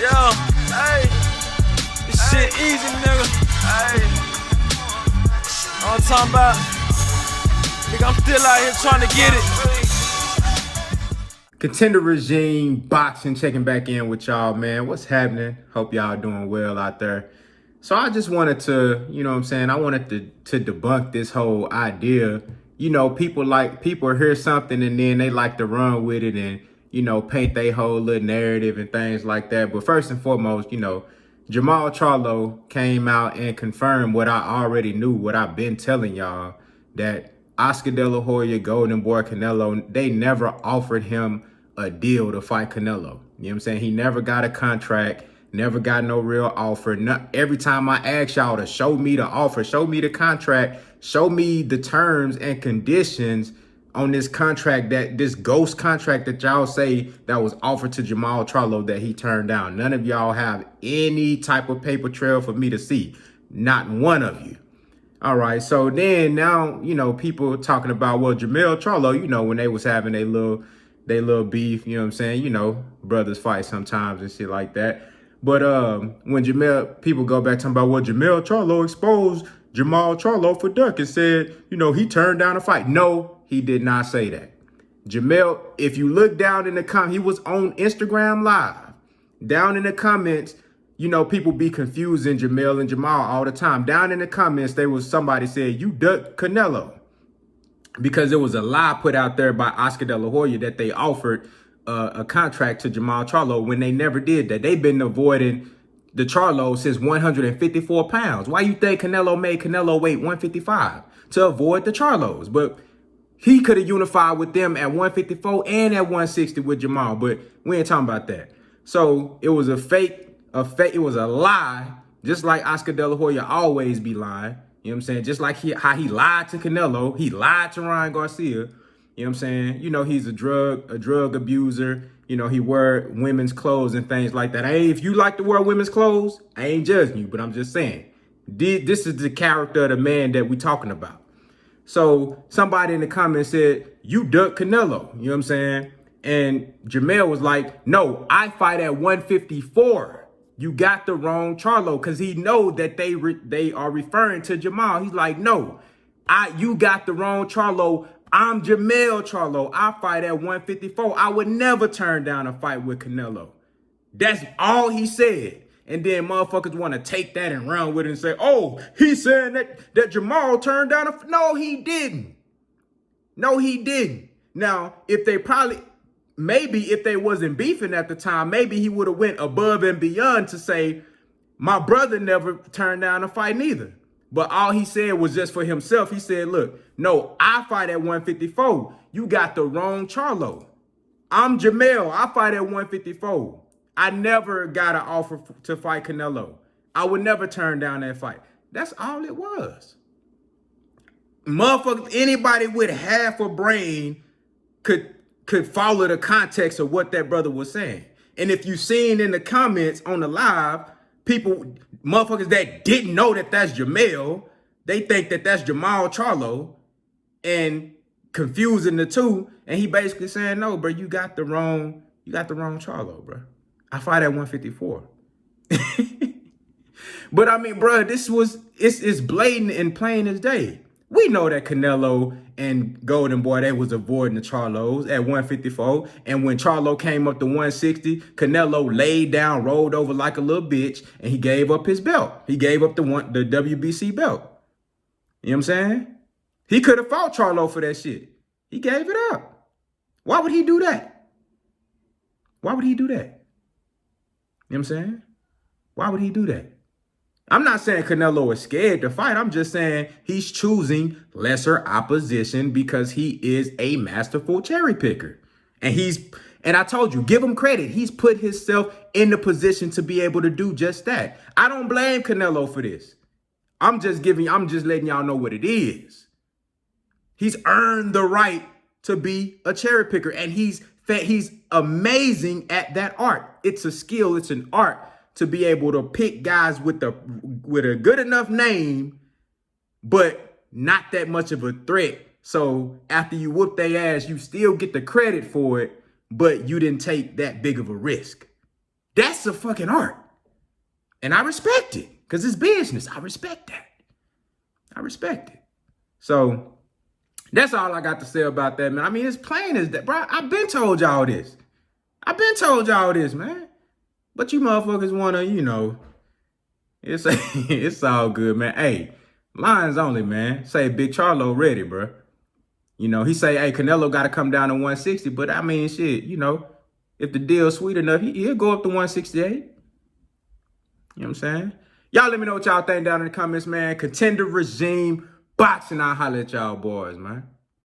Yeah, hey, this shit easy, nigga. Hey, all I'm talking about, nigga, I'm still out here trying to get it. Contender Regime Boxing checking back in with y'all, man. What's happening? Hope y'all doing well out there. So I just wanted to, you know what I'm saying? I wanted to debunk this whole idea. You know, people hear something and then they like to run with it and, you know, paint their whole little narrative and things like that. But first and foremost, you know, Jermall Charlo came out and confirmed what I already knew, what I've been telling y'all, that Oscar De La Hoya, Golden Boy Canelo, they never offered him a deal to fight Canelo. You know what I'm saying? He never got a contract, never got no real offer. Every time I ask y'all to show me the offer, show me the contract, show me the terms and conditions on this contract, that this ghost contract that y'all say that was offered to Jermall Charlo that he turned down. None of y'all have any type of paper trail for me to see. Not one of you. All right, so then now, you know, people talking about, well, Jermall Charlo, you know, when they was having they little beef, you know what I'm saying? You know, brothers fight sometimes and shit like that. But when people go back talking about, well, Jermall Charlo exposed Jermall Charlo for duck and said, you know, he turned down a fight. No, he did not say that. Jermall, if you look down in the comments, he was on Instagram Live. Down in the comments, you know, people be confusing Jermall and Jermall all the time. Down in the comments, somebody said, you ducked Canelo. Because there was a lie put out there by Oscar De La Hoya that they offered a contract to Jermall Charlo when they never did that. They've been avoiding the Charlo since 154 pounds. Why you think Canelo made Canelo weight 155? To avoid the Charlos. But he could have unified with them at 154 and at 160 with Jermall. But we ain't talking about that. So it was it was a lie, just like Oscar De La Hoya always be lying. You know what I'm saying? Just like how he lied to Canelo, he lied to Ryan Garcia. You know what I'm saying? You know, he's a drug abuser. You know, he wear women's clothes and things like that. Hey, if you like to wear women's clothes, I ain't judging you, but I'm just saying, this is the character of the man that we talking about. So somebody in the comments said, you duck Canelo. You know what I'm saying? And Jermall was like, no, I fight at 154. You got the wrong Charlo, because he know that they are referring to Jermall. He's like, no, you got the wrong Charlo. I'm Jermall Charlo. I fight at 154. I would never turn down a fight with Canelo. That's all he said. And then motherfuckers want to take that and run with it and say, oh, he's saying that Jermall turned down No, he didn't. No, he didn't. Now, maybe if they wasn't beefing at the time, maybe he would have went above and beyond to say, my brother never turned down a fight neither. But all he said was just for himself. He said, look, no, I fight at 154. You got the wrong Charlo. I'm Jermall. I fight at 154. I never got an offer to fight Canelo. I would never turn down that fight. That's all it was. Motherfuckers, anybody with half a brain could follow the context of what that brother was saying. And if you seen in the comments on the live, motherfuckers that didn't know that that's Jermall, they think that that's Jermall Charlo and confusing the two. And he basically saying, no, bro, you got the wrong Charlo, bro. I fight at 154. But I mean, bro, it's blatant and plain as day. We know that Canelo and Golden Boy, they was avoiding the Charlos at 154. And when Charlo came up to 160, Canelo laid down, rolled over like a little bitch, and he gave up his belt. He gave up the WBC belt. You know what I'm saying? He could have fought Charlo for that shit. He gave it up. Why would he do that? Why would he do that? You know what I'm saying? Why would he do that? I'm not saying Canelo is scared to fight. I'm just saying he's choosing lesser opposition because he is a masterful cherry picker. And I told you, give him credit. He's put himself in the position to be able to do just that. I don't blame Canelo for this. I'm just letting y'all know what it is. He's earned the right to be a cherry picker, and he's amazing at that art. It's a skill, it's an art to be able to pick guys with a good enough name, but not that much of a threat. So after you whoop their ass, you still get the credit for it, but you didn't take that big of a risk. That's a fucking art. And I respect it because it's business. I respect that. I respect it. So that's all I got to say about that, man. I mean, it's plain as that, bro. I've been told y'all this. Man. But you motherfuckers want to, it's it's all good, man. Hey, lines only, man. Say Big Charlo ready, bro. He say, hey, Canelo got to come down to 160. But I mean, shit, if the deal's sweet enough, he'll go up to 168. You know what I'm saying? Y'all let me know what y'all think down in the comments, man. Contender regime boxing. I'll holler at y'all boys, man.